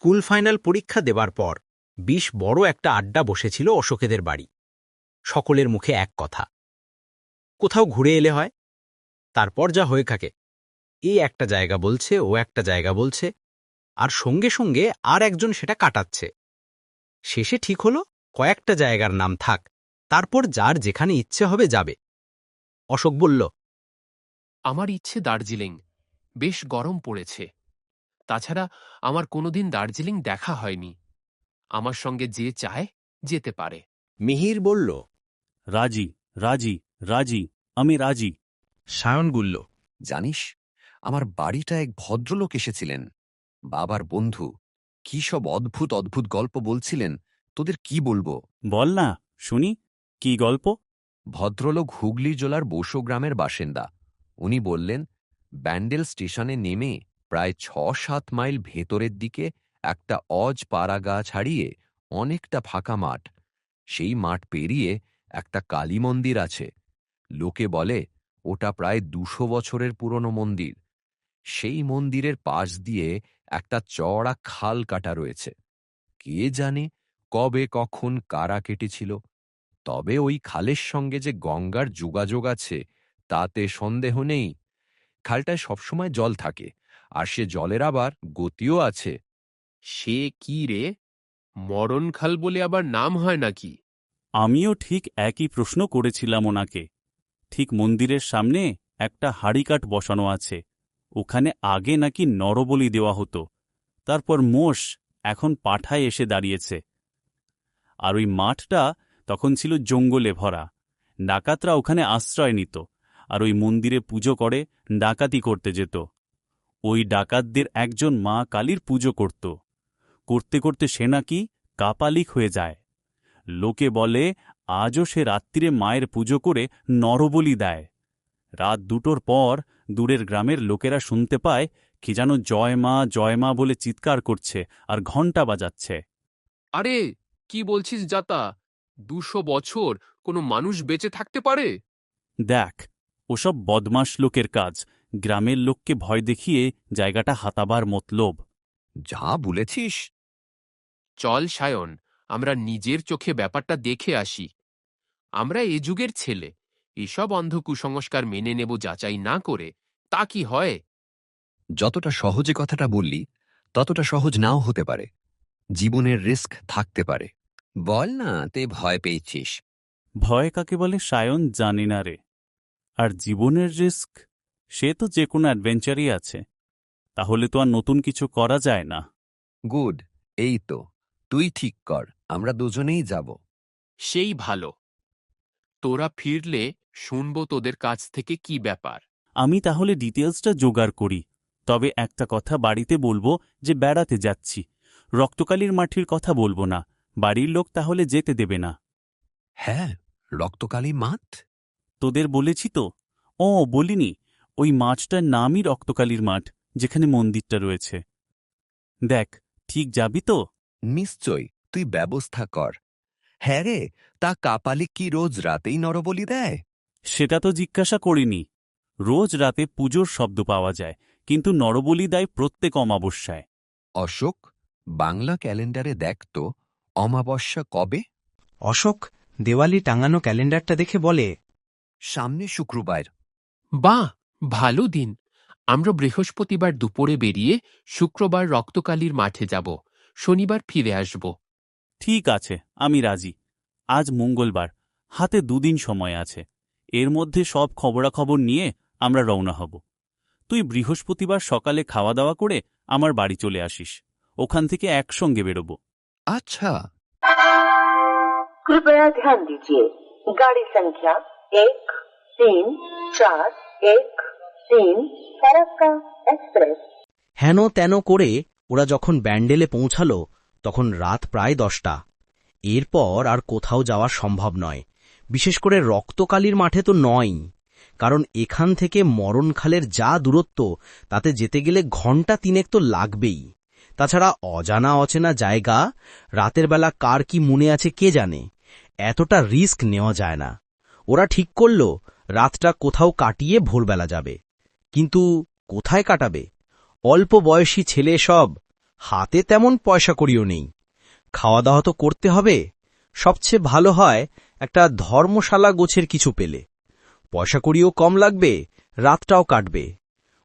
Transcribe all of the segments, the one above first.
School final পরীক্ষা দেবার পর বেশ বড় একটা আড্ডা বসেছিল অশোকেদের বাড়ি। সকলের মুখে এক কথা, কোথাও ঘুরে এলে হয়, তারপর যা হয়ে থাকে, এই একটা জায়গা বলছে, ও একটা জায়গা বলছে, আর সঙ্গে সঙ্গে আর একজন সেটা কাটাচ্ছে। শেষে ঠিক হলো কয়েকটা জায়গার নাম থাক, তারপর যার যেখানে ইচ্ছে হবে যাবে। অশোক বলল, আমার ইচ্ছে দার্জিলিং, বেশ গরম পড়েছে। তাছাড়া আমার কোনোদিন দার্জিলিং দেখা হয়নি। আমার সঙ্গে যে চায় যেতে পারে। মিহির বলল, রাজি, রাজি, রাজি, আমি রাজি। সায়ন গুল্ল, জানিস, আমার বাড়িটা এক ভদ্রলোক এসেছিলেন, বাবার বন্ধু। কি সব অদ্ভুত অদ্ভুত গল্প বলছিলেন, তোদের কি বলবো। বল না, শুনি, কি গল্প? ভদ্রলোক হুগলি জেলার বসো গ্রামের বাসিন্দা। উনি বললেন, ব্যান্ডেল স্টেশনে নেমে প্রায় ৬-৭ মাইল ভেতরের দিকে একটা পাড়া গা ছাড়িয়ে অনেকটা ফাঁকা মাঠ। সেই মাঠ পেরিয়ে একটা কালী মন্দির আছে। লোকে বলে ওটা প্রায় ২০০ বছরের পুরনো মন্দির। সেই মন্দিরের পাশ দিয়ে একটা চওড়া খাল কাটা রয়েছে। কে জানে কবে কখন কারা কেটেছিল। তবে ওই খালের সঙ্গে যে গঙ্গার যোগাযোগ আছে তাতে সন্দেহ নেই। খালটায় সবসময় জল থাকে, আর সে জলের আবার গতিও আছে। সে কি রে, মরণখাল বলে আবার নাম হয় নাকি? আমিও ঠিক একই প্রশ্ন করেছিলাম ওনাকে। ঠিক মন্দিরের সামনে একটা হাড়িকাঠ বসানো আছে। ওখানে আগে নাকি নরবলি দেওয়া হতো, তারপর মোষ, এখন পাঠায় এসে দাঁড়িয়েছে। আর ওই মাঠটা তখন ছিল জঙ্গলে ভরা। ডাকাতরা ওখানে আশ্রয় নিত, আর ওই মন্দিরে পুজো করে ডাকাতি করতে যেত। ওই ডাকাতদের একজন মা কালীর পুজো করত। করতে করতে সে নাকি কাপালিক হয়ে যায়। লোকে বলে আজও সে রাত্রিরে মায়ের পুজো করে নরবলি দেয়। রাত ২টোর পর দূরের গ্রামের লোকেরা শুনতে পায় কি যেন জয় মা বলে চিৎকার করছে আর ঘণ্টা বাজাচ্ছে। আরে, কি বলছিস যাতা? ২০০ বছর কোনো মানুষ বেঁচে থাকতে পারে? দেখ, ওসব বদমাশ লোকের কাজ, গ্রামের লোককে ভয় দেখিয়ে জায়গাটা হাতাবার মতলব। যা বলেছিস। চল সায়ন, আমরা নিজের চোখে ব্যাপারটা দেখে আসি। আমরা এ যুগের ছেলে, এসব অন্ধ কুসংস্কার মেনে নেব যাচাই না করে, তা কি হয়? যতটা সহজে কথাটা বললি ততটা সহজ নাও হতে পারে। জীবনের রিস্ক থাকতে পারে। বল না, তে ভয় পেয়েছিস। ভয় কাকে বলে সায়ন জানি না রে। আর জীবনের রিস্ক, সে তো যে কোনো অ্যাডভেঞ্চারই আছে। তাহলে তো আর নতুন কিছু করা যায় না। গুড, এই তো। তুই ঠিক কর, আমরা দুজনেই যাব। সেই ভালো। তোরা ফিরলে শুনব তোদের কাছ থেকে কি ব্যাপার। আমি তাহলে ডিটেলসটা জোগাড় করি। তবে একটা কথা বাড়িতে বলবো যে বেড়াতে যাচ্ছি। রক্তকালীর মাঠির কথা বলবো না, বাড়ির লোক তাহলে যেতে দেবে না। হ্যাঁ, রক্তকালী মাঠ। তোদের বলেছি তো? বলিনি, ওই মাঠটার নামই রক্তকালীর মাঠ, যেখানে মন্দিরটা রয়েছে। দেখ, ঠিক যাবি তো? নিশ্চয়, তুই ব্যবস্থা কর। হ্যাঁ রে, তা কাপালিক কি রোজ রাতেই নরবলি দেয়? সেটা তো জিজ্ঞাসা করিনি। রোজ রাতে পুজোর শব্দ পাওয়া যায়, কিন্তু নরবলি দেয় প্রত্যেক অমাবস্যায়। অশোক, বাংলা ক্যালেন্ডারে দেখ তো অমাবস্যা কবে। অশোক দেওয়ালি টাঙানো ক্যালেন্ডারটা দেখে বলে, সামনে শুক্রবার। বাহ, ভালো দিন। আমরা বৃহস্পতিবার দুপুরে বেরিয়ে শুক্রবার রক্তকালীর মাঠে যাব, শনিবার ফিরে আসব। ঠিক আছে, আমি রাজি। আজ মঙ্গলবার, হাতে ২ দিন সময় আছে। এর মধ্যে সব খবরাখবর নিয়ে আমরা রওনা হব। তুই বৃহস্পতিবার সকালে খাওয়া দাওয়া করে আমার বাড়ি চলে আসিস। ওখান থেকে একসঙ্গে বেরোব। আচ্ছা। कृपया ध्यान दीजिए, गाड़ी संख्या 134113 फरक्का एक्सप्रेस। হেন তেন করে ওরা যখন ব্যান্ডেলে পৌঁছাল তখন রাত প্রায় 10টা। এরপর আর কোথাও যাওয়া সম্ভব নয়, বিশেষ করে রক্তকালীর মাঠে তো নয়, কারণ এখান থেকে মরণখালের যা দূরত্ব তাতে যেতে গেলে ঘণ্টা ৩ তো লাগবেই। তাছাড়া অজানা অচেনা জায়গা, রাতের বেলা কার কি মনে আছে কে জানে, এতটা রিস্ক নেওয়া যায় না। ওরা ঠিক করল রাতটা কোথাও কাটিয়ে ভোরবেলা যাবে। কিন্তু কোথায় কাটাবে? অল্প বয়সী ছেলে সব, হাতে তেমন পয়সা করিও নেই। খাওয়া দাওয়া তো করতে হবে। সবচেয়ে ভালো হয় একটা ধর্মশালা গোছের কিছু পেলে। পয়সা করিও কম লাগবে, রাতটাও কাটবে।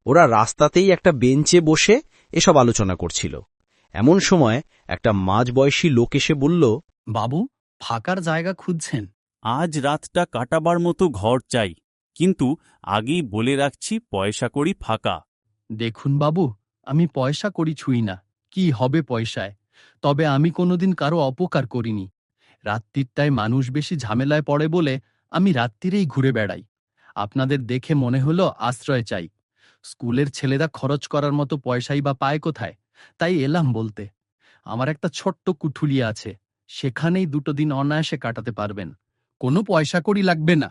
ওরা রাস্তাতেই একটা বেঞ্চে বসে এসব আলোচনা করছিল। এমন সময় একটা মাঝবয়সী লোক এসে বলল, বাবু, ফাঁকার জায়গা খুঁজছেন? আজ রাতটা কাটাবার মতো ঘর চাই, কিন্তু আগেই বলে রাখছি পয়সা করি ফাঁকা। দেখুন বাবু, আমি পয়সা করি ছুঁই না, কি হবে পয়সায়। তবে আমি কোনোদিন কারো অপকার করিনি। রাত্রিটায় মানুষ বেশি ঝামেলায় পড়ে বলে আমি রাত্রিরেই ঘুরে বেড়াই। আপনাদের দেখে মনে হলো আশ্রয় চাই। স্কুলের ছেলেরা খরচ করার মতো পয়সাই বা পায় কোথায়, তাই এলাম বলতে। আমার একটা ছোট্ট কুঠুলি আছে, সেখানেই 2 দিন অনায়াসে কাটাতে পারবেন। কোনো পয়সা কড়ি লাগবে না।